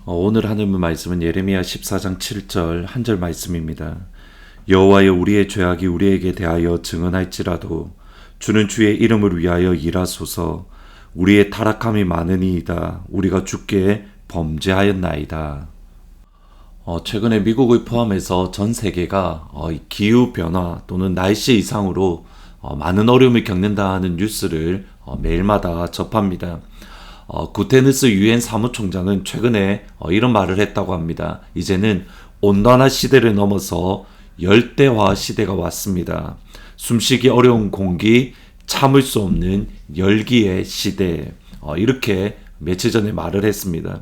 오늘 하는 말씀은 예레미야 14장 7절 한 절 말씀입니다. 여호와여, 우리의 죄악이 우리에게 대하여 증언할지라도 주는 주의 이름을 위하여 일하소서. 우리의 타락함이 많으니이다. 우리가 주께 범죄하였나이다. 최근에 미국을 포함해서 전 세계가 기후변화 또는 날씨 이상으로 많은 어려움을 겪는다는 뉴스를 매일마다 접합니다. 구테르스 유엔 사무총장은 최근에 이런 말을 했다고 합니다. 이제는 온난화 시대를 넘어서 열대화 시대가 왔습니다. 숨쉬기 어려운 공기, 참을 수 없는 열기의 시대, 이렇게 며칠 전에 말을 했습니다.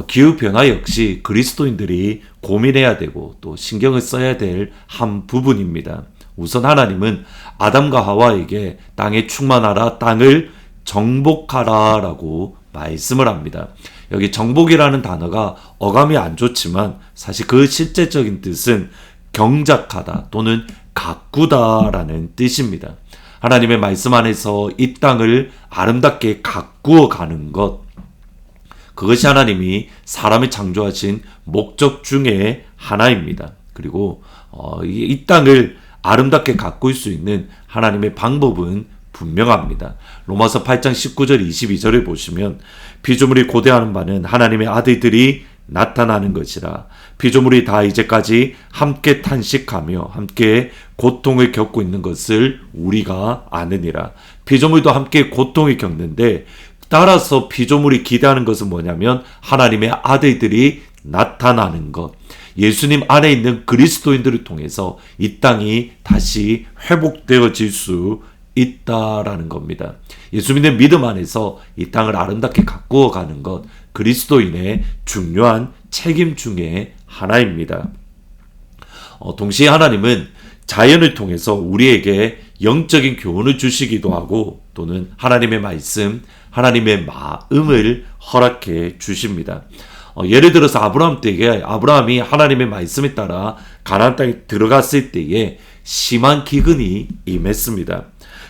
기후변화 역시 그리스도인들이 고민해야 되고 또 신경을 써야 될 한 부분입니다. 우선 하나님은 아담과 하와에게 땅에 충만하라, 땅을 정복하라 라고 말씀을 합니다. 여기 정복이라는 단어가 어감이 안 좋지만 사실 그 실제적인 뜻은 경작하다 또는 가꾸다 라는 뜻입니다. 하나님의 말씀 안에서 이 땅을 아름답게 가꾸어 가는 것, 그것이 하나님이 사람을 창조하신 목적 중에 하나입니다. 그리고 이 땅을 아름답게 가꿀 수 있는 하나님의 방법은 분명합니다. 로마서 8장 19절 22절을 보시면 피조물이 고대하는 바는 하나님의 아들들이 나타나는 것이라. 피조물이 다 이제까지 함께 탄식하며 함께 고통을 겪고 있는 것을 우리가 아느니라. 피조물도 함께 고통을 겪는데 따라서 피조물이 기대하는 것은 뭐냐면 하나님의 아들들이 나타나는 것. 예수님 안에 있는 그리스도인들을 통해서 이 땅이 다시 회복되어질 수 있다라는 겁니다. 예수 믿는 믿음 안에서 이 땅을 아름답게 가꾸어 가는 것, 그리스도인의 중요한 책임 중에 하나입니다. 동시에 하나님은 자연을 통해서 우리에게 영적인 교훈을 주시기도 하고 또는 하나님의 말씀, 하나님의 마음을 허락해 주십니다. 예를 들어서 아브라함 때에 아브라함이 하나님의 말씀에 따라 가나안 땅에 들어갔을 때에 심한 기근이 임했습니다.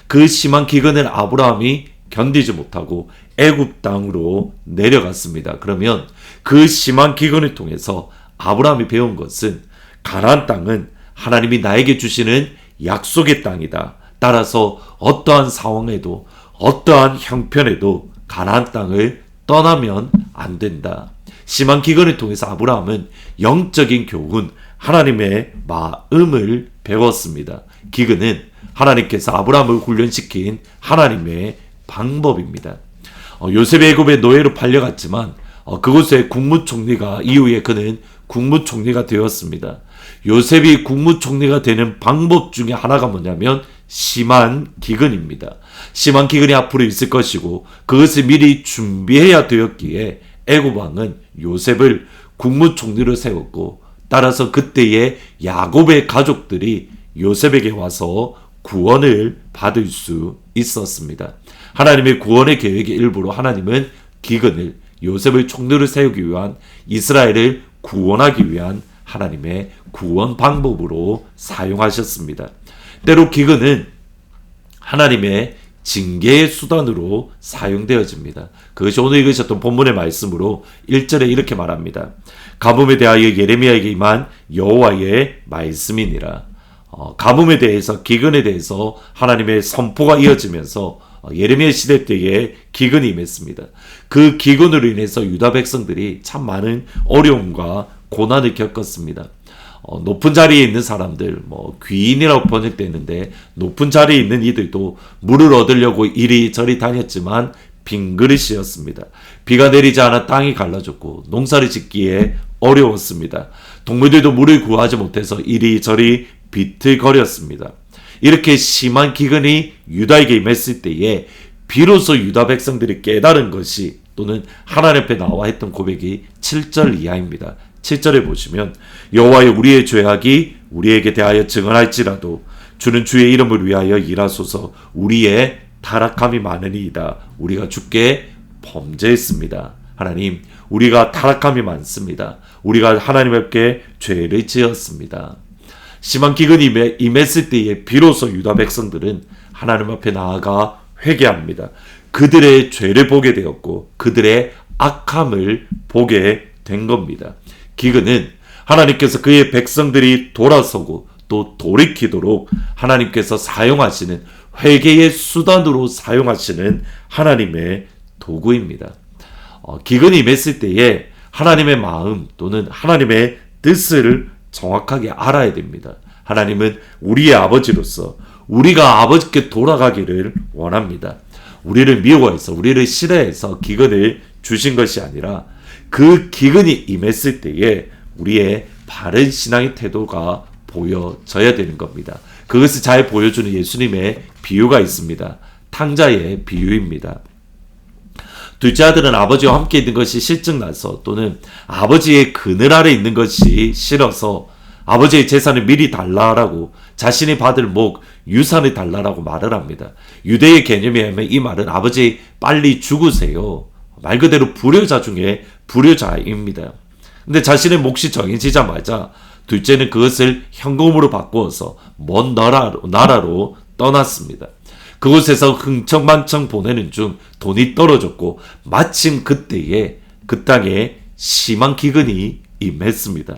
그 심한 기근을 아브라함이 견디지 못하고 애굽 땅으로 내려갔습니다. 그러면 그 심한 기근을 통해서 아브라함이 배운 것은 가나안 땅은 하나님이 나에게 주시는 약속의 땅이다. 따라서 어떠한 상황에도 어떠한 형편에도 가나안 땅을 떠나면 안 된다. 심한 기근을 통해서 아브라함은 영적인 교훈, 하나님의 마음을 배웠습니다. 기근은 하나님께서 아브라함을 훈련시킨 하나님의 방법입니다. 요셉이 애굽의 노예로 팔려갔지만 그곳의 국무총리가 이후에 그는 국무총리가 되었습니다. 요셉이 국무총리가 되는 방법 중에 하나가 뭐냐면 심한 기근입니다. 심한 기근이 앞으로 있을 것이고 그것을 미리 준비해야 되었기에 애굽 왕은 요셉을 국무총리로 세웠고 따라서 그때의 야곱의 가족들이 요셉에게 와서 구원을 받을 수 있었습니다. 하나님의 구원의 계획의 일부로 하나님은 기근을 요셉을 총리로 세우기 위한 이스라엘을 구원하기 위한 하나님의 구원 방법으로 사용하셨습니다. 때로 기근은 하나님의 징계의 수단으로 사용되어집니다. 그것이 오늘 읽으셨던 본문의 말씀으로 1절에 이렇게 말합니다. 가뭄에 대하여 예레미야에게 임한 여호와의 말씀이니라. 가뭄에 대해서, 기근에 대해서 하나님의 선포가 이어지면서 예레미야 시대 때에 기근이 임했습니다. 그 기근으로 인해서 유다 백성들이 참 많은 어려움과 고난을 겪었습니다. 높은 자리에 있는 사람들, 귀인이라고 번역되는데 높은 자리에 있는 이들도 물을 얻으려고 이리저리 다녔지만 빈 그릇이었습니다. 비가 내리지 않아 땅이 갈라졌고 농사를 짓기에 어려웠습니다. 동물들도 물을 구하지 못해서 이리저리 비틀거렸습니다. 이렇게 심한 기근이 유다에게 임했을 때에 비로소 유다 백성들이 깨달은 것이 또는 하나님 앞에 나와 했던 고백이 7절 이하입니다. 7절에 보시면 여호와여, 우리의 죄악이 우리에게 대하여 증언할지라도 주는 주의 이름을 위하여 일하소서. 우리의 타락함이 많으니이다. 우리가 주께 범죄했습니다. 하나님, 우리가 타락함이 많습니다. 우리가 하나님 앞에 죄를 지었습니다. 심한 기근이 임했을 때에 비로소 유다 백성들은 하나님 앞에 나아가 회개합니다. 그들의 죄를 보게 되었고 그들의 악함을 보게 된 겁니다. 기근은 하나님께서 그의 백성들이 돌아서고 또 돌이키도록 하나님께서 사용하시는, 회개의 수단으로 사용하시는 하나님의 도구입니다. 기근이 임했을 때에 하나님의 마음 또는 하나님의 뜻을 정확하게 알아야 됩니다. 하나님은 우리의 아버지로서 우리가 아버지께 돌아가기를 원합니다. 우리를 미워해서, 우리를 싫어해서 기근을 주신 것이 아니라 그 기근이 임했을 때에 우리의 바른 신앙의 태도가 보여져야 되는 겁니다. 그것을 잘 보여주는 예수님의 비유가 있습니다. 탕자의 비유입니다. 둘째 아들은 아버지와 함께 있는 것이 실증나서, 또는 아버지의 그늘 아래 있는 것이 싫어서 아버지의 재산을 미리 달라라고, 자신이 받을 유산을 달라라고 말을 합니다. 유대의 개념에 의하면 이 말은 아버지 빨리 죽으세요, 말 그대로 불효자 중에 불효자입니다. 근데 자신의 몫이 정해지자마자 둘째는 그것을 현금으로 바꾸어서 먼 나라로 떠났습니다. 그곳에서 흥청망청 보내는 중 돈이 떨어졌고, 마침 그때에 그 땅에 심한 기근이 임했습니다.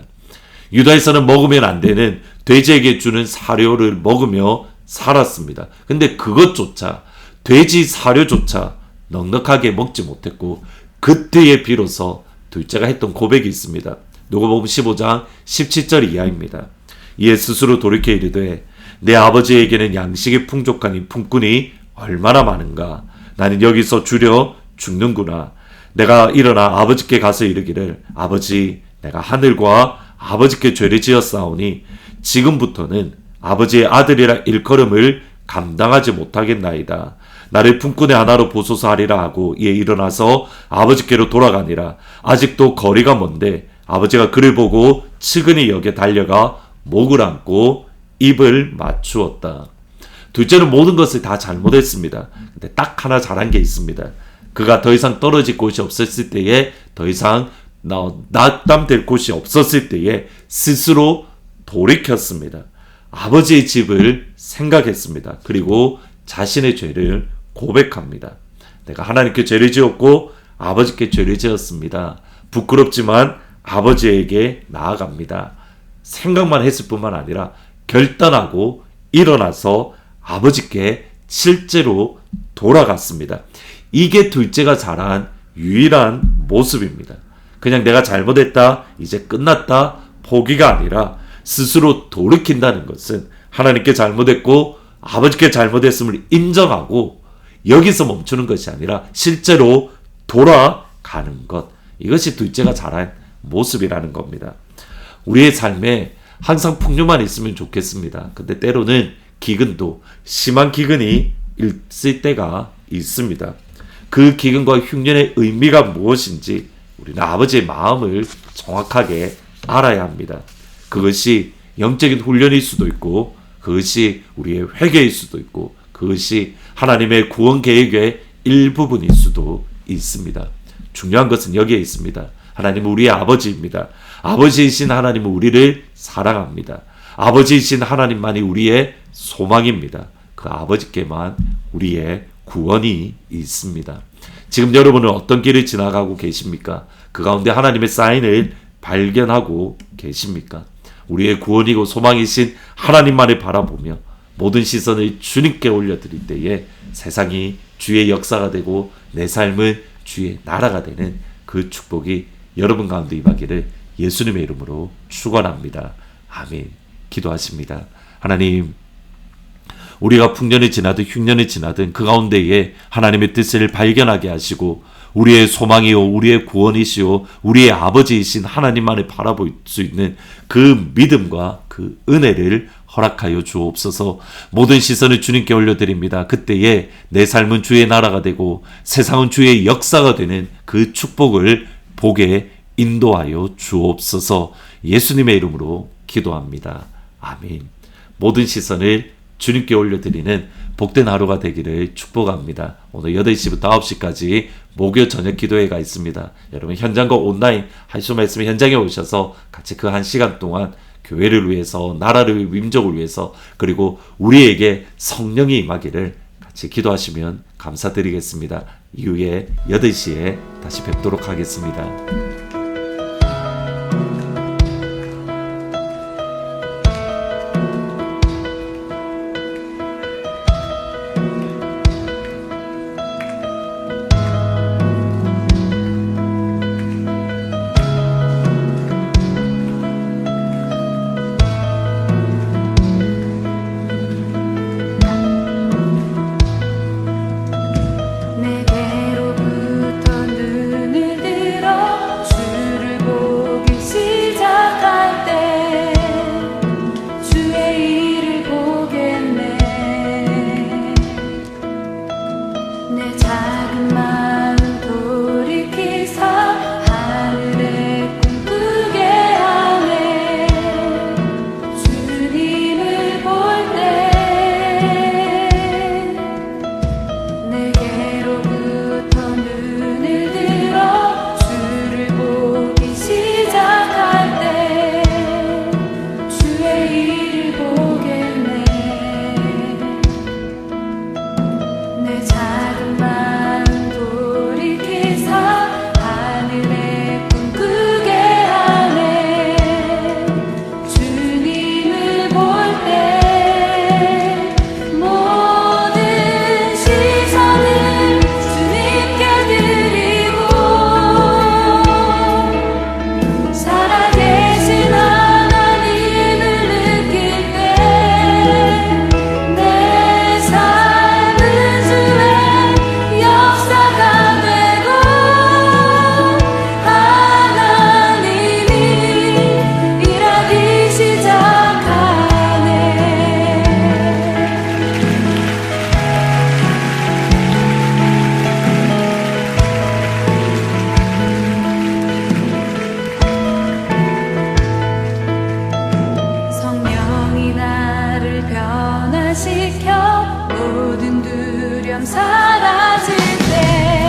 유다에서는 먹으면 안 되는 돼지에게 주는 사료를 먹으며 살았습니다. 근데 그것조차, 돼지 사료조차 넉넉하게 먹지 못했고, 그때에 비로소 둘째가 했던 고백이 있습니다. 누가복음 15장 17절 이하입니다. 이에 스스로 돌이켜 이르되 내 아버지에게는 양식이 풍족하니 품꾼이 얼마나 많은가. 나는 여기서 주려 죽는구나. 내가 일어나 아버지께 가서 이르기를 아버지, 내가 하늘과 아버지께 죄를 지었사오니 지금부터는 아버지의 아들이라 일컬음을 감당하지 못하겠나이다. 나를 품꾼의 하나로 보소서 하리라 하고 이에 일어나서 아버지께로 돌아가니라. 아직도 거리가 먼데 아버지가 그를 보고 측은히 여겨 달려가 목을 안고 입을 맞추었다. 둘째는 모든 것을 다 잘못했습니다. 근데 딱 하나 잘한 게 있습니다. 그가 더 이상 떨어질 곳이 없었을 때에, 더 이상 낙담될 곳이 없었을 때에 스스로 돌이켰습니다. 아버지의 집을 생각했습니다. 그리고 자신의 죄를 고백합니다. 내가 하나님께 죄를 지었고 아버지께 죄를 지었습니다. 부끄럽지만 아버지에게 나아갑니다. 생각만 했을 뿐만 아니라 결단하고 일어나서 아버지께 실제로 돌아갔습니다. 이게 둘째가 잘한 유일한 모습입니다. 그냥 내가 잘못했다, 이제 끝났다, 포기가 아니라 스스로 돌이킨다는 것은 하나님께 잘못했고 아버지께 잘못했음을 인정하고 여기서 멈추는 것이 아니라 실제로 돌아가는 것. 이것이 둘째가 잘한 모습이라는 겁니다. 우리의 삶에 항상 풍요만 있으면 좋겠습니다. 근데 때로는 기근도, 심한 기근이 있을 때가 있습니다. 그 기근과 흉년의 의미가 무엇인지 우리는 아버지의 마음을 정확하게 알아야 합니다. 그것이 영적인 훈련일 수도 있고, 그것이 우리의 회개일 수도 있고, 그것이 하나님의 구원 계획의 일부분일 수도 있습니다. 중요한 것은 여기에 있습니다. 하나님은 우리의 아버지입니다. 아버지이신 하나님은 우리를 사랑합니다. 아버지이신 하나님만이 우리의 소망입니다. 그 아버지께만 우리의 구원이 있습니다. 지금 여러분은 어떤 길을 지나가고 계십니까? 그 가운데 하나님의 사인을 발견하고 계십니까? 우리의 구원이고 소망이신 하나님만을 바라보며 모든 시선을 주님께 올려드릴 때에 세상이 주의 역사가 되고 내 삶은 주의 나라가 되는 그 축복이 여러분 가운데 임하기를 예수님의 이름으로 축원합니다. 아멘. 기도하십니다. 하나님, 우리가 풍년이 지나든 흉년이 지나든 그 가운데에 하나님의 뜻을 발견하게 하시고 우리의 소망이요, 우리의 구원이시요, 우리의 아버지이신 하나님만을 바라볼 수 있는 그 믿음과 그 은혜를 허락하여 주옵소서. 모든 시선을 주님께 올려드립니다. 그때에 내 삶은 주의 나라가 되고 세상은 주의 역사가 되는 그 축복을 보게 인도하여 주옵소서. 예수님의 이름으로 기도합니다. 아멘. 모든 시선을 주님께 올려드리는 복된 하루가 되기를 축복합니다. 오늘 8시부터 9시까지 목요 저녁 기도회가 있습니다. 여러분 현장과 온라인 할 수 말씀 현장에 오셔서 같이 그 1시간 동안 교회를 위해서, 나라를, 민족을 위해서, 그리고 우리에게 성령이 임하기를 같이 기도하시면 감사드리겠습니다. 이후에 8시에 다시 뵙도록 하겠습니다. 성령이 나를 변화시켜 모든 두려움 사라질 때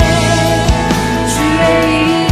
주의 이름